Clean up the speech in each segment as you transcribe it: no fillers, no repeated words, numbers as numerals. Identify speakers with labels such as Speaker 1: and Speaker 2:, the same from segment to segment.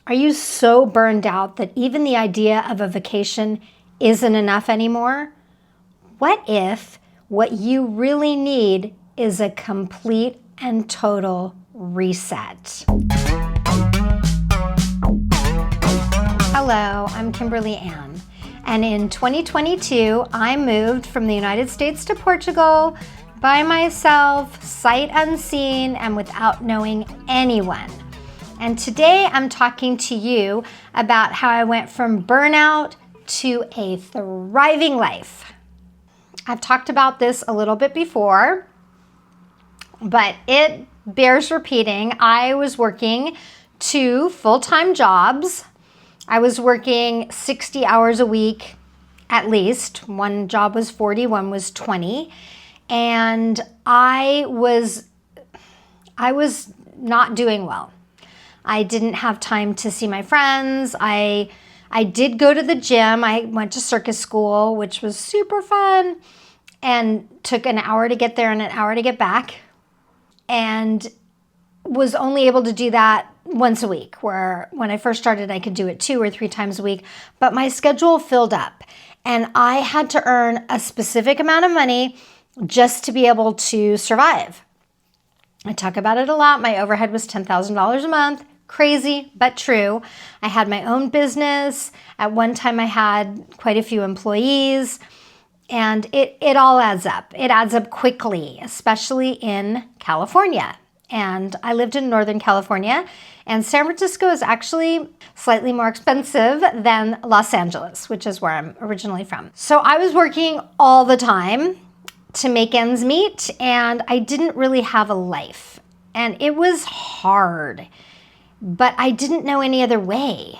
Speaker 1: Are you so burned out that even the idea of a vacation isn't enough anymore? What if what you really need is a complete and total reset? Hello, I'm Kimberly Ann, and in 2022, I moved from the United States to Portugal by myself, sight unseen, and without knowing anyone. And today I'm talking to you about how I went from burnout to a thriving life. I've talked about this a little bit before, but it bears repeating. I was working 2 full-time jobs. I was working 60 hours a week at least. One job was 40, one was 20. And I was not doing well. I didn't have time to see my friends. I did go to the gym. I went to circus school, which was super fun, and took an hour to get there and an hour to get back, and was only able to do that once a week, where when I first started, I could do it 2 or 3 times a week, but my schedule filled up, and I had to earn a specific amount of money just to be able to survive. I talk about it a lot. My overhead was $10,000 a month. Crazy, but true. I had my own business. At one time, I had quite a few employees, and it all adds up. It adds up quickly, especially in California. And I lived in Northern California, and San Francisco is actually slightly more expensive than Los Angeles, which is where I'm originally from. So I was working all the time to make ends meet, and I didn't really have a life. And it was hard, but I didn't know any other way.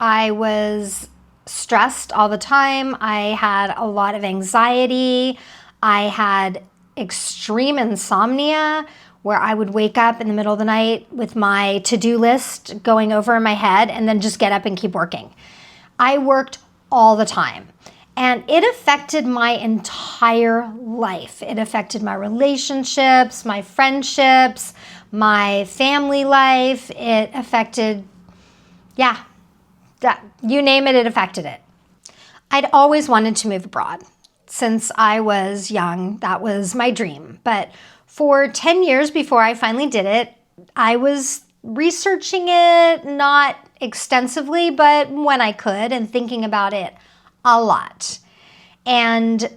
Speaker 1: I was stressed all the time. I had a lot of anxiety. I had extreme insomnia, where I would wake up in the middle of the night with my to-do list going over in my head and then just get up and keep working. I worked all the time, and it affected my entire life. It affected my relationships, my friendships, my family life. It affected, you name it, it affected it. I'd always wanted to move abroad. Since I was young, that was my dream. But for 10 years before I finally did it, I was researching it, not extensively, but when I could, and thinking about it a lot. And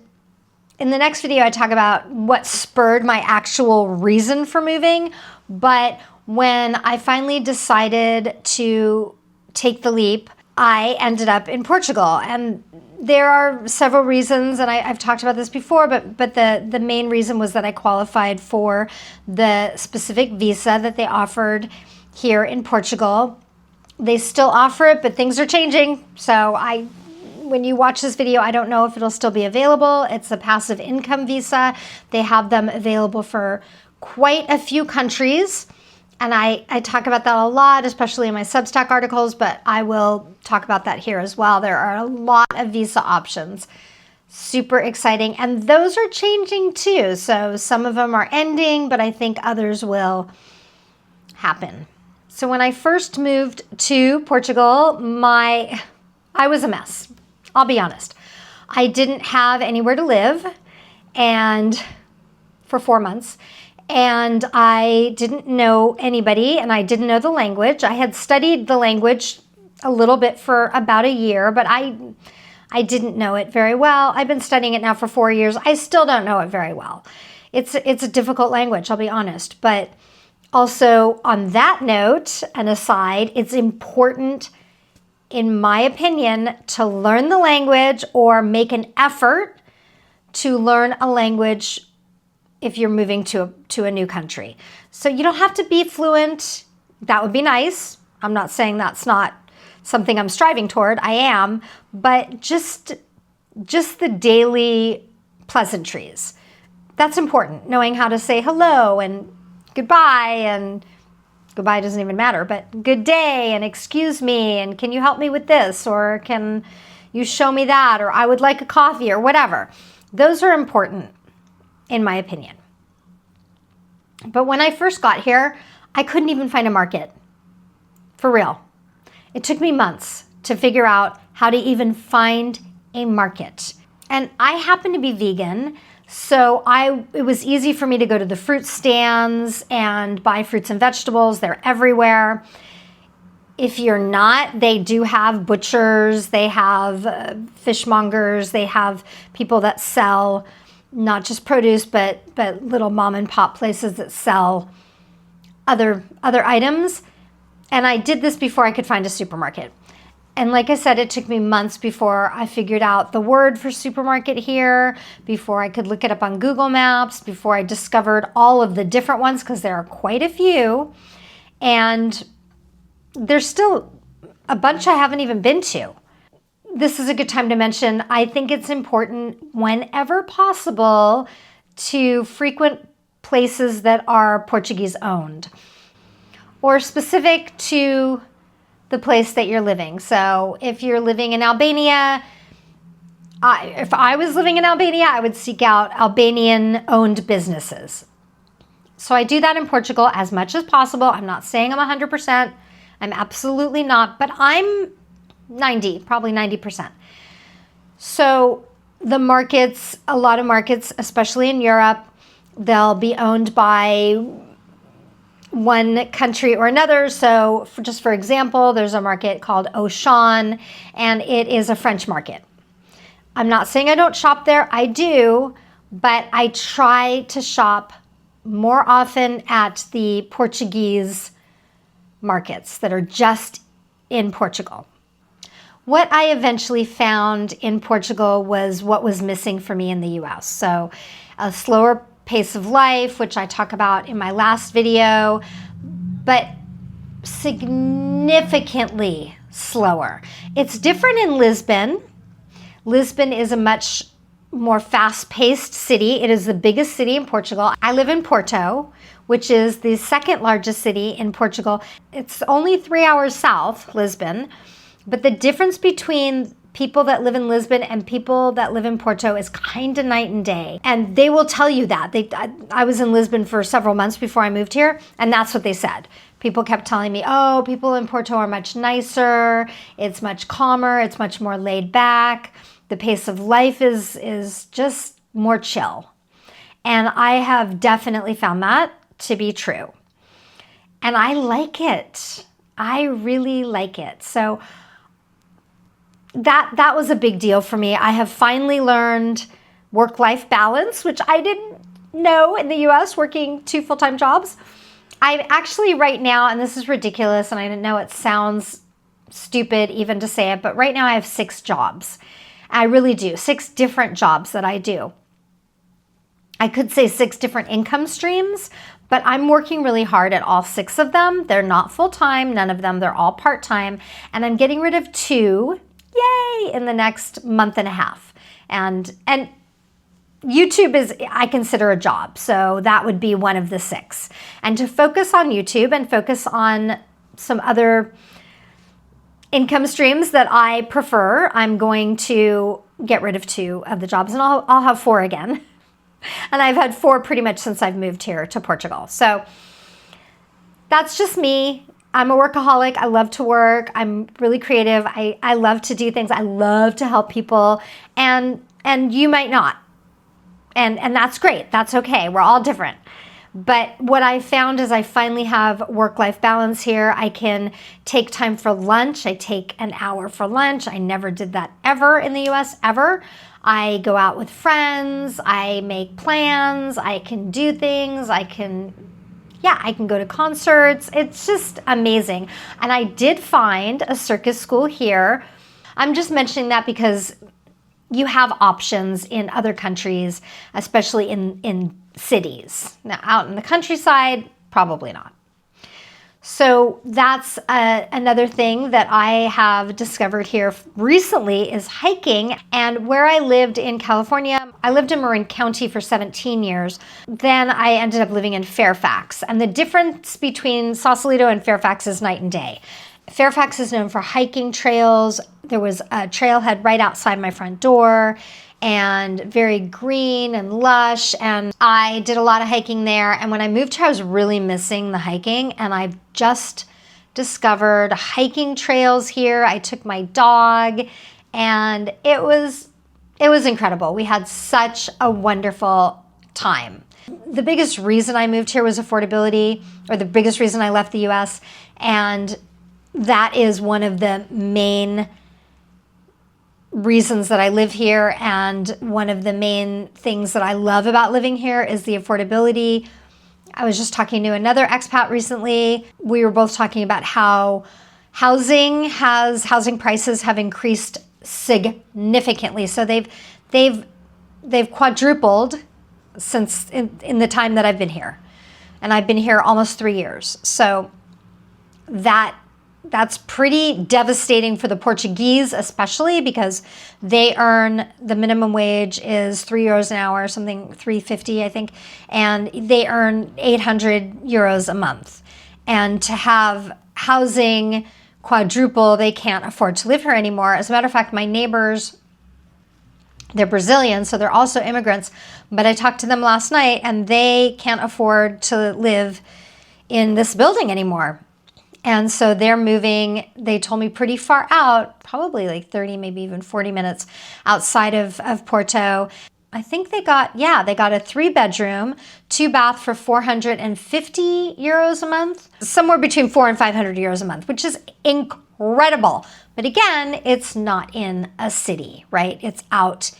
Speaker 1: in the next video, I talk about what spurred my actual reason for moving. But when I finally decided to take the leap, I ended up in Portugal. And there are several reasons, and I've talked about this before, but the main reason was that I qualified for the specific visa that they offered here in Portugal. They still offer it, but things are changing. So when you watch this video, I don't know if it'll still be available. It's a passive income visa. They have them available for quite a few countries. And I talk about that a lot, especially in my Substack articles, but I will talk about that here as well. There are a lot of visa options. Super exciting. And those are changing too. So some of them are ending, but I think others will happen. So when I first moved to Portugal, I was a mess. I'll be honest. I didn't have anywhere to live and for 4 months. And I didn't know anybody, and I didn't know the language. I had studied the language a little bit for about a year, but I didn't know it very well. I've been studying it now for 4 years. I still don't know it very well. It's a difficult language, I'll be honest. But also on that note, an aside, it's important, in my opinion, to learn the language or make an effort to learn a language if you're moving to a new country. So you don't have to be fluent. That would be nice. I'm not saying that's not something I'm striving toward. I am, but just the daily pleasantries. That's important. Knowing how to say hello and goodbye, and goodbye doesn't even matter, but good day and excuse me and can you help me with this, or can you show me that, or I would like a coffee, or whatever. Those are important, in my opinion. But when I first got here, I couldn't even find a market. For real. It took me months to figure out how to even find a market. And I happen to be vegan, so it was easy for me to go to the fruit stands and buy fruits and vegetables. They're everywhere. If you're not, they do have butchers, they have fishmongers, they have people that sell not just produce, but little mom and pop places that sell other items. And I did this before I could find a supermarket. And like I said, it took me months before I figured out the word for supermarket here, before I could look it up on Google Maps, before I discovered all of the different ones, because there are quite a few. And there's still a bunch I haven't even been to. This is a good time to mention, I think it's important whenever possible to frequent places that are Portuguese owned or specific to the place that you're living. So if you're living in Albania, if I was living in Albania, I would seek out Albanian owned businesses. So I do that in Portugal as much as possible. I'm not saying I'm 100%. I'm absolutely not, but I'm 90, probably 90%. So the markets, a lot of markets, especially in Europe, they'll be owned by one country or another. So just for example, there's a market called Auchan, and it is a French market. I'm not saying I don't shop there. I do, but I try to shop more often at the Portuguese markets that are just in Portugal. What I eventually found in Portugal was what was missing for me in the US. So a slower pace of life, which I talk about in my last video, but significantly slower. It's different in Lisbon. Lisbon is a much more fast-paced city. It is the biggest city in Portugal. I live in Porto, which is the second largest city in Portugal. It's only 3 hours south, Lisbon, but the difference between people that live in Lisbon and people that live in Porto is kind of night and day. And they will tell you that. I was in Lisbon for several months before I moved here, and that's what they said. People kept telling me, oh, people in Porto are much nicer, it's much calmer, it's much more laid back, the pace of life is just more chill. And I have definitely found that to be true. And I like it. I really like it. So that was a big deal for me. I have finally learned work-life balance, which I didn't know in the US, working 2 full-time jobs. I'm actually right now, and this is ridiculous, and I know it sounds stupid even to say it, but right now I have 6 jobs. I really do. 6 different jobs that I do. I could say 6 different income streams, but I'm working really hard at all 6 of them. They're not full-time, none of them, they're all part-time, and I'm getting rid of 2, yay, in the next month and a half. And YouTube is, I consider, a job, so that would be one of the 6. And to focus on YouTube and focus on some other income streams that I prefer, I'm going to get rid of 2 of the jobs, and I'll have 4 again. And I've had 4 pretty much since I've moved here to Portugal. So that's just me. I'm a workaholic. I love to work. I'm really creative. I love to do things. I love to help people. And you might not. And that's great. That's okay. We're all different. But what I found is I finally have work-life balance here. I can take time for lunch. I take an hour for lunch. I never did that ever in the US, ever. I go out with friends. I make plans. I can do things. I can go to concerts. It's just amazing. And I did find a circus school here. I'm just mentioning that because you have options in other countries, especially in cities. Now, out in the countryside, probably not. So that's another thing that I have discovered here recently is hiking. And where I lived in California, I lived in Marin County for 17 years. Then I ended up living in Fairfax. And the difference between Sausalito and Fairfax is night and day. Fairfax is known for hiking trails. There was a trailhead right outside my front door, and very green and lush, and I did a lot of hiking there. And when I moved here, I was really missing the hiking, and I've just discovered hiking trails here. I took my dog, and it was incredible. We had such a wonderful time. The biggest reason I moved here was affordability, or the biggest reason I left the US, and that is one of the main reasons that I live here, and one of the main things that I love about living here is the affordability. I was just talking to another expat recently. We were both talking about how housing prices have increased significantly. So they've quadrupled since in the time that I've been here. And I've been here almost 3 years. So that's pretty devastating for the Portuguese, especially because they earn, the minimum wage is €3 an hour, something 350, I think, and they earn 800 euros a month. And to have housing quadruple, they can't afford to live here anymore. As a matter of fact, my neighbors, they're Brazilian, so they're also immigrants, but I talked to them last night and they can't afford to live in this building anymore. And so they're moving, they told me, pretty far out, probably like 30, maybe even 40 minutes outside of Porto. I think they got a 3-bedroom, 2-bath for 450 euros a month, somewhere between 400 and 500 euros a month, which is incredible. But again, it's not in a city, right? It's out,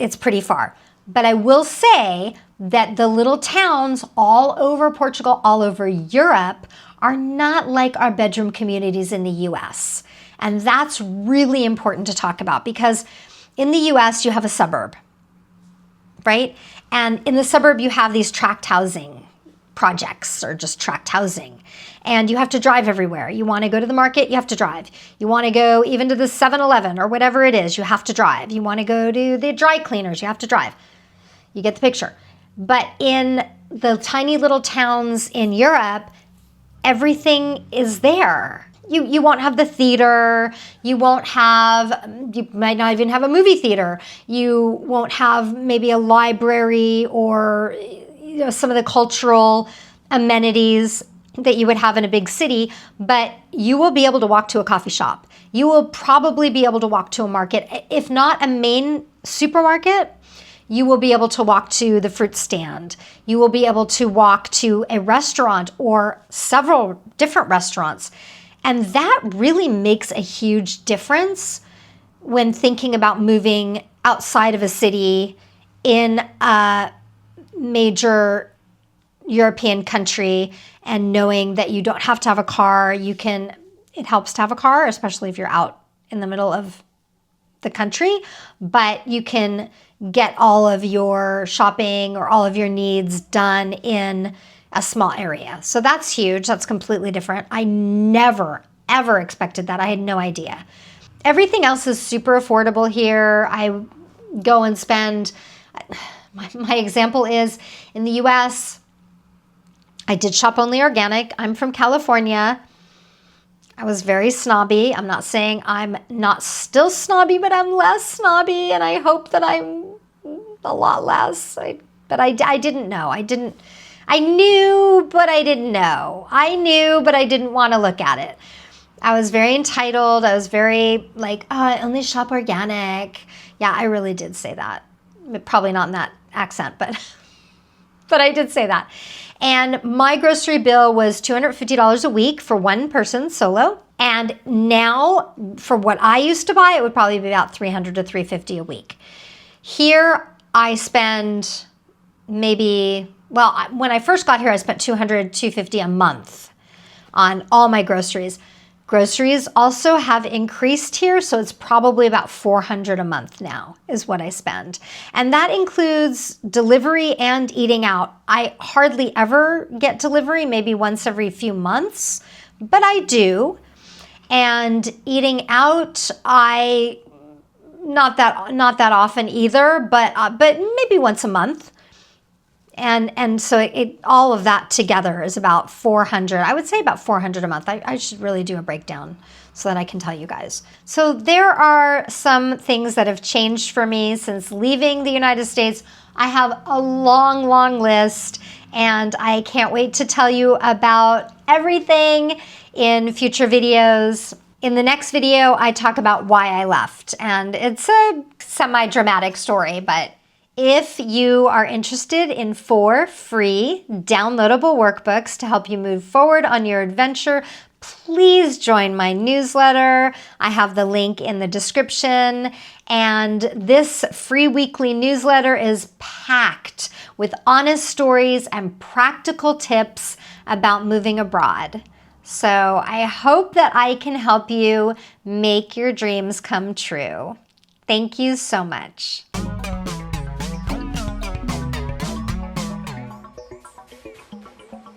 Speaker 1: it's pretty far. But I will say that the little towns all over Portugal, all over Europe, are not like our bedroom communities in the US. And that's really important to talk about, because in the US you have a suburb, right? And in the suburb you have these tract housing projects, or just tract housing. And you have to drive everywhere. You want to go to the market, you have to drive. You want to go even to the 7-Eleven or whatever it is, you have to drive. You want to go to the dry cleaners, you have to drive. You get the picture. But in the tiny little towns in Europe, everything is there. You won't have the theater, you might not even have a movie theater, you won't have maybe a library or some of the cultural amenities that you would have in a big city, but you will be able to walk to a coffee shop. You will probably be able to walk to a market. If not a main supermarket, you will be able to walk to the fruit stand. You will be able to walk to a restaurant or several different restaurants. And that really makes a huge difference when thinking about moving outside of a city in a major European country, and knowing that you don't have to have a car. It helps to have a car, especially if you're out in the middle of the country, but you can get all of your shopping or all of your needs done in a small area. So that's huge. That's completely different. I never, ever expected that. I had no idea. Everything else is super affordable here. I go and spend, my example is in the US, I did shop only organic. I'm from California. I was very snobby. I'm not saying I'm not still snobby, but I'm less snobby, and I hope that I'm a lot less. But I didn't know. I knew, but I didn't know. I knew, but I didn't want to look at it. I was very entitled. I was very like, oh, I only shop organic. Yeah, I really did say that. Probably not in that accent, but I did say that. And my grocery bill was $250 a week for one person solo. And now for what I used to buy, it would probably be about $300 to $350 a week. Here I spend maybe, well, when I first got here, I spent $200, $250 a month on all my groceries. Groceries also have increased here, so it's probably about $400 a month now is what I spend. And that includes delivery and eating out. I hardly ever get delivery, maybe once every few months, but I do. And eating out, not that often either, but maybe once a month. And so all of that together is about $400. I would say about $400 a month. I should really do a breakdown so that I can tell you guys. So there are some things that have changed for me since leaving the United States. I have a long, long list, and I can't wait to tell you about everything in future videos. In the next video, I talk about why I left, and it's a semi-dramatic story, but if you are interested in 4 free downloadable workbooks to help you move forward on your adventure, please join my newsletter. I have the link in the description, and this free weekly newsletter is packed with honest stories and practical tips about moving abroad. So I hope that I can help you make your dreams come true. Thank you so much.